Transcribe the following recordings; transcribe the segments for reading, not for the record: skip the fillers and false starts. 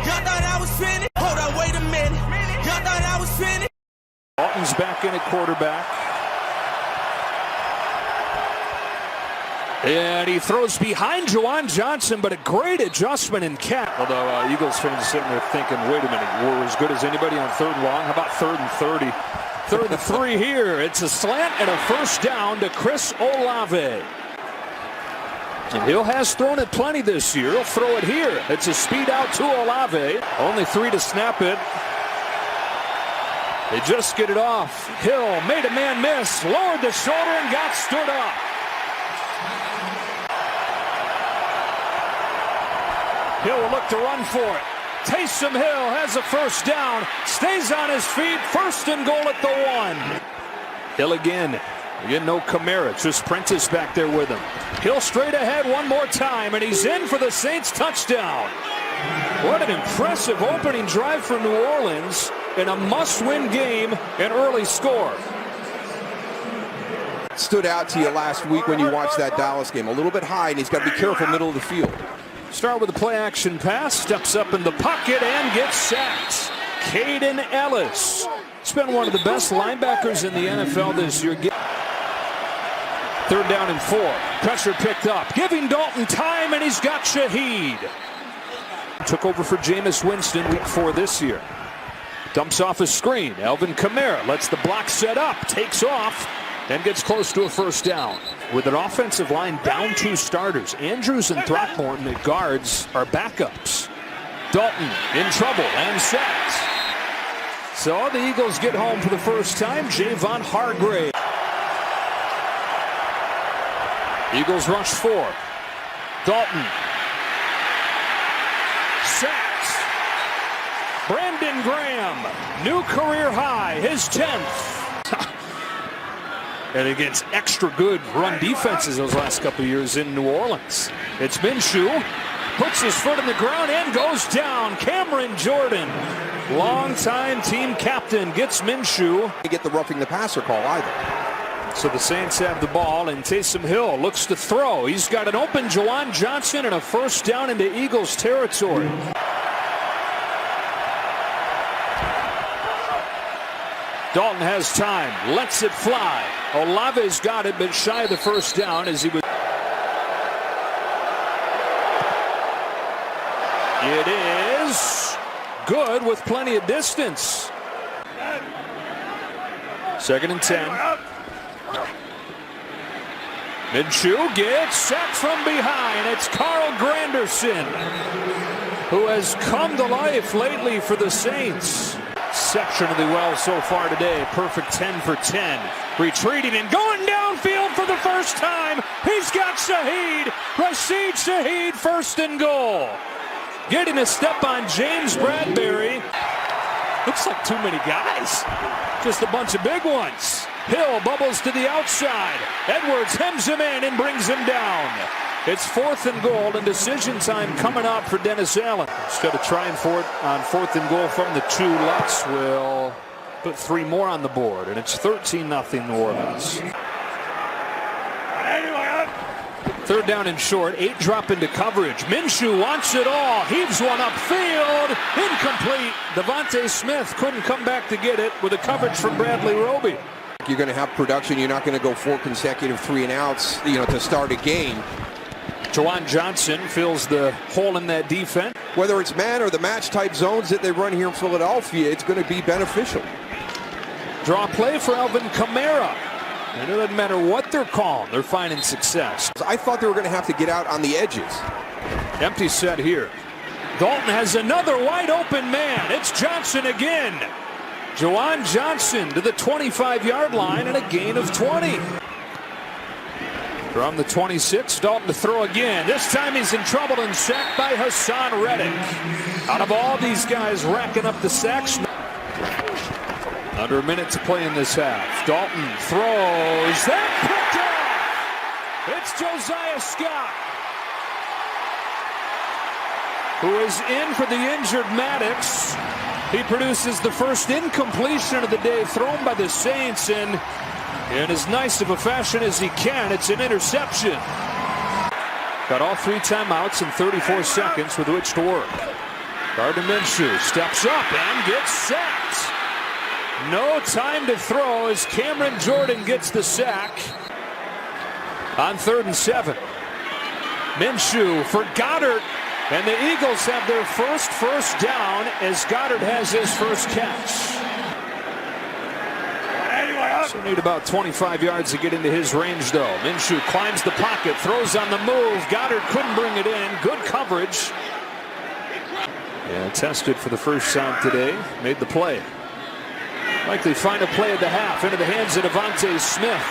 Y'all thought I was finished? Hold on, wait a minute. Y'all thought I was finished? Dalton's back in at quarterback. And he throws behind Juwan Johnson, but a great adjustment in cap. Although Eagles fans are sitting there thinking, wait a minute, we're as good as anybody on 3rd and long. How about 3rd and 30? 3rd and 3 here. It's a slant and a first down to Chris Olave. And Hill has thrown it plenty this year. He'll throw it here. It's a speed out to Olave. Only 3 to snap it. They just get it off. Hill made a man miss, lowered the shoulder and got stood up. Hill will look to run for it. Taysom Hill has a first down, stays on his feet, 1st and goal at the 1. Hill again. Again, no Kamara, just Prentice back there with him. Hill straight ahead one more time, and he's in for the Saints touchdown. What an impressive opening drive for New Orleans in a must-win game, an early score. Stood out to you last week when you watched that Dallas game. A little bit high, and he's got to be careful middle of the field. Start with a play-action pass, steps up in the pocket and gets sacked. Caden Ellis. He's been one of the best linebackers in the NFL this year. 3rd down and 4. Pressure picked up, giving Dalton time, and he's got Shaheed. Took over for Jameis Winston week 4 this year. Dumps off a screen. Alvin Kamara lets the block set up, takes off, and gets close to a first down. With an offensive line down 2 starters, Andrews and Throckmorton at guards are backups. Dalton in trouble and sacked. So the Eagles get home for the first time. Javon Hargrave. Eagles rush 4. Dalton. Sacked. Brandon Graham. New career high. His 10th. And against extra good run defenses those last couple of years in New Orleans. It's Minshew. Puts his foot in the ground and goes down. Cameron Jordan, longtime team captain, gets Minshew. To get the roughing the passer call either. So the Saints have the ball, and Taysom Hill looks to throw. He's got an open Juwan Johnson and a first down into Eagles territory. Dalton has time, lets it fly. Olave's got it, but shy of the first down as he was. It is good with plenty of distance. 2nd and 10. Minshew gets sacked from behind. It's Carl Granderson, who has come to life lately for the Saints. Exceptionally well so far today. Perfect 10 for 10. Retreating and going downfield for the first time. He's got Shaheed. Rashid Shaheed, 1st and goal. Getting a step on James Bradbury. Looks like too many guys. Just a bunch of big ones. Hill bubbles to the outside. Edwards hems him in and brings him down. It's 4th and goal, and decision time coming up for Dennis Allen. Instead of trying for it on 4th and goal from the 2, Lutz will put 3 more on the board, and it's 13-0 New Orleans. 3rd down and short, 8 drop into coverage. Minshew wants it all, heaves one upfield, incomplete. Devontae Smith couldn't come back to get it with a coverage from Bradley Roby. You're going to have production. You're not going to go 4 consecutive 3-and-outs, to start a game. Juwan Johnson fills the hole in that defense. Whether it's man or the match type zones that they run here in Philadelphia, it's going to be beneficial. Draw play for Alvin Kamara. And it doesn't matter what they're calling, they're finding success. I thought they were going to have to get out on the edges. Empty set here. Dalton has another wide open man. It's Johnson again. Juwan Johnson to the 25-yard line and a gain of 20. From the 26, Dalton to throw again. This time he's in trouble and sacked by Hassan Reddick. Out of all these guys racking up the sacks. Under a minute to play in this half. Dalton throws. That picked off. It's Josiah Scott, who is in for the injured Maddox. He produces the first incompletion of the day thrown by the Saints, and in as nice of a fashion as he can, it's an interception. Got all 3 timeouts in 34 seconds with which to work. Gardner Minshew steps up and gets sacked. No time to throw as Cameron Jordan gets the sack on 3rd and 7. Minshew for Goddard, and the Eagles have their first down as Goddard has his first catch. So need about 25 yards to get into his range, though. Minshew climbs the pocket, throws on the move. Goddard couldn't bring it in. Good coverage. Yeah, tested for the first time today. Made the play. Likely final play of the half into the hands of Devontae Smith.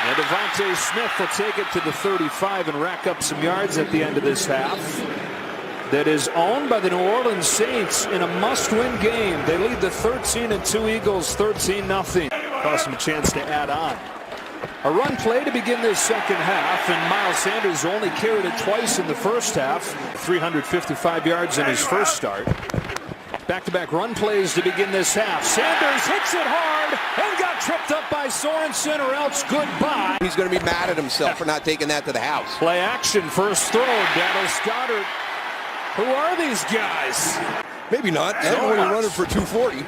And Devontae Smith will take it to the 35 and rack up some yards at the end of this half. That is owned by the New Orleans Saints in a must-win game. They lead the 13-2 Eagles 13-0. Cost them a chance to add on. A run play to begin this second half, and Miles Sanders only carried it twice in the first half. 355 yards in his first start. Back-to-back run plays to begin this half. Sanders hits it hard and got tripped up by Sorensen, or else goodbye. He's going to be mad at himself for not taking that to the house. Play action, first throw, Dallas Goedert. Who are these guys? Maybe not. Everyone running for 240.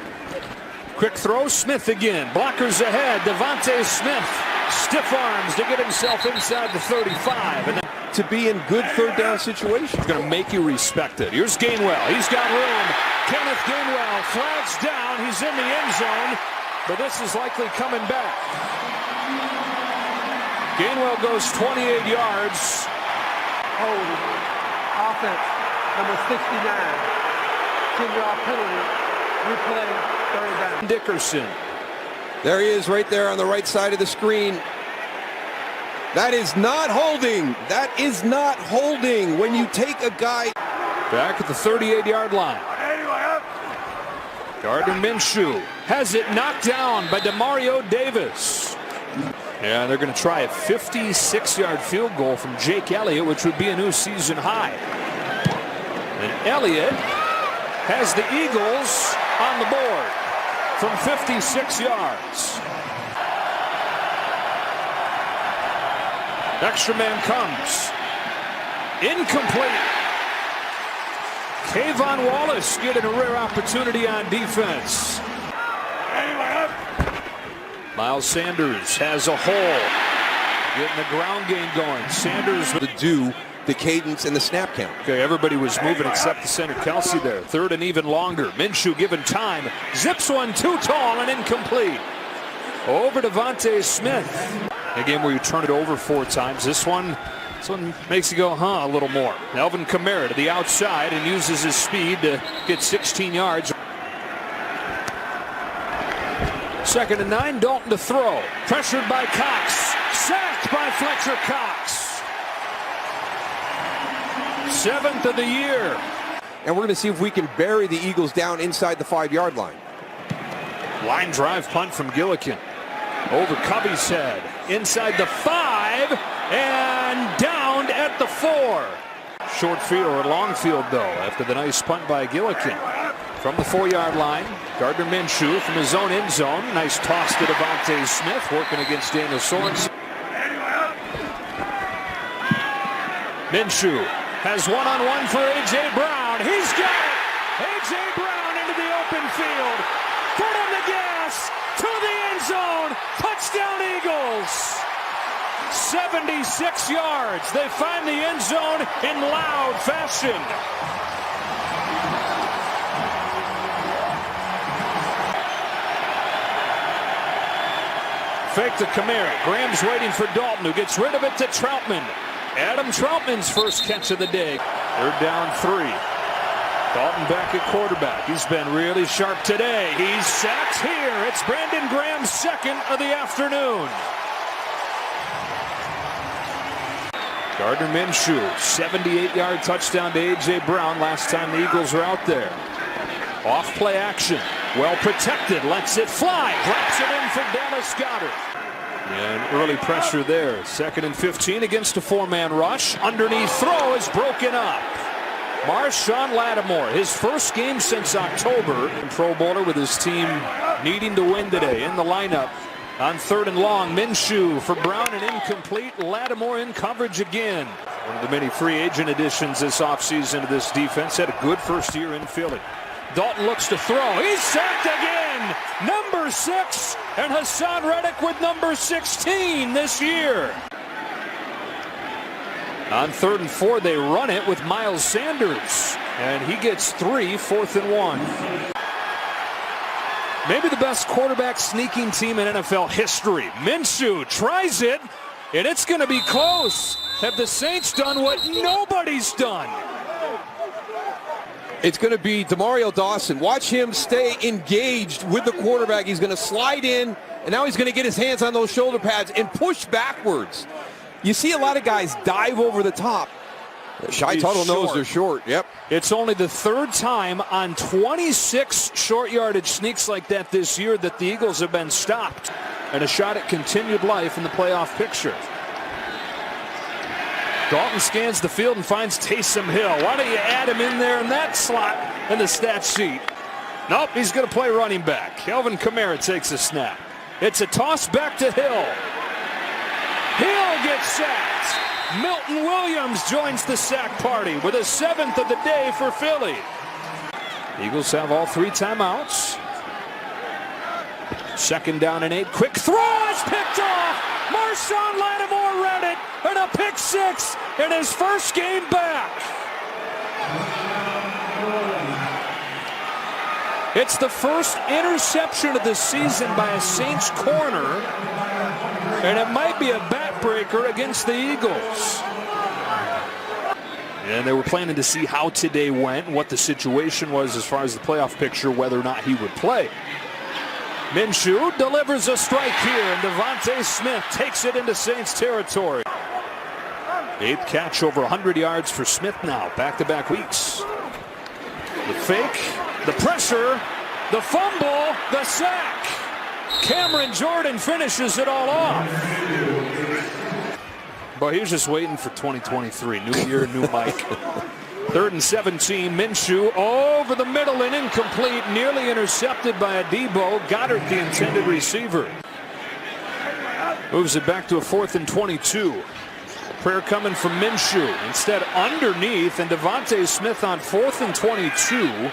Quick throw, Smith again. Blockers ahead. Devontae Smith. Stiff arms to get himself inside the 35. And to be in good third down situations. It's going to make you respect it. Here's Gainwell. He's got room. Kenneth Gainwell flags down. He's in the end zone, but this is likely coming back. Gainwell goes 28 yards. Holding. Offense, number 69. 10-yard penalty. Replay, third down. Dickerson. There he is right there on the right side of the screen. That is not holding. That is not holding when you take a guy. Back at the 38-yard line. Gardner Minshew has it knocked down by Demario Davis. Yeah, they're going to try a 56-yard field goal from Jake Elliott, which would be a new season high. And Elliott has the Eagles on the board from 56 yards. Extra man comes. Incomplete. Kayvon Wallace getting a rare opportunity on defense. Miles Sanders has a hole. Getting the ground game going. Sanders To do the cadence and the snap count. Okay, everybody was moving except the center Kelsey there. 3rd and even longer. Minshew given time. Zips one too tall and incomplete. Over to Devontae Smith. A game where you turn it over 4 times. This one makes you go, huh, a little more. Alvin Kamara to the outside and uses his speed to get 16 yards. 2nd and 9, Dalton to throw. Pressured by Cox. Sacked by Fletcher Cox. 7th of the year. And we're going to see if we can bury the Eagles down inside the 5-yard line. Line drive punt from Gillikin. Over Covey's head. Inside the 5 and downed at the 4. Short field or long field, though, after the nice punt by Gillikin. From the 4-yard line, Gardner Minshew from his own end zone. Nice toss to Devontae Smith, working against Daniel Sorensen. Minshew has one-on-one for A.J. Brown. He's got it! A.J. Brown into the open field. Foot on the gas to the end zone. Touchdown Eagles. 76 yards. They find the end zone in loud fashion. Fake to Kamara. Graham's waiting for Dalton, who gets rid of it to Troutman. Adam Troutman's first catch of the day. 3rd down 3. Dalton back at quarterback. He's been really sharp today. He's sacked here. It's Brandon Graham's 2nd of the afternoon. Gardner Minshew, 78-yard touchdown to A.J. Brown last time the Eagles were out there. Off play action. Well protected. Lets it fly. Drops it in for Dallas Goedert. And early pressure there. 2nd and 15 against a 4-man rush. Underneath throw is broken up. Marshawn Lattimore, his first game since October. Pro Bowler with his team needing to win today in the lineup. On 3rd and long, Minshew for Brown and incomplete. Lattimore in coverage again. One of the many free agent additions this offseason to this defense. Had a good first year in Philly. Dalton looks to throw. He's sacked again. Number 6, and Hassan Reddick with number 16 this year. On 3rd and 4, they run it with Miles Sanders, and he gets 3, 4th and 1. Maybe the best quarterback sneaking team in NFL history. Minshew tries it, and it's going to be close. Have the Saints done what nobody's done? It's going to be Demario Dawson. Watch him stay engaged with the quarterback. He's going to slide in, and now he's going to get his hands on those shoulder pads and push backwards. You see a lot of guys dive over the top. Shy Tuttle knows they're short. Yep. It's only the 3rd time on 26 short yardage sneaks like that this year that the Eagles have been stopped. And a shot at continued life in the playoff picture. Dalton scans the field and finds Taysom Hill. Why don't you add him in there in that slot in the stat sheet? Nope, he's going to play running back. Kelvin Kamara takes a snap. It's a toss back to Hill. Hill gets sacked. Milton Williams joins the sack party with a 7th of the day for Philly. Eagles have all 3 timeouts. 2nd down and 8. Quick throw is picked off. Marshawn Lattimore read it, and a pick 6 in his first game back. It's the first interception of the season by a Saints corner, and it might be a backbreaker against the Eagles. And they were planning to see how today went and what the situation was as far as the playoff picture, whether or not he would play. Minshew delivers a strike here, and Devontae Smith takes it into Saints territory. 8th catch, over 100 yards for Smith now, back-to-back weeks. The fake, the pressure, the fumble, the sack. Cameron Jordan finishes it all off. But he was just waiting for 2023. New year, new Mike. 3rd and 17. Minshew over the middle and incomplete. Nearly intercepted by Adebo. Goddard, the intended receiver. Moves it back to a 4th and 22. Prayer coming from Minshew. Instead underneath, and Devontae Smith on 4th and 22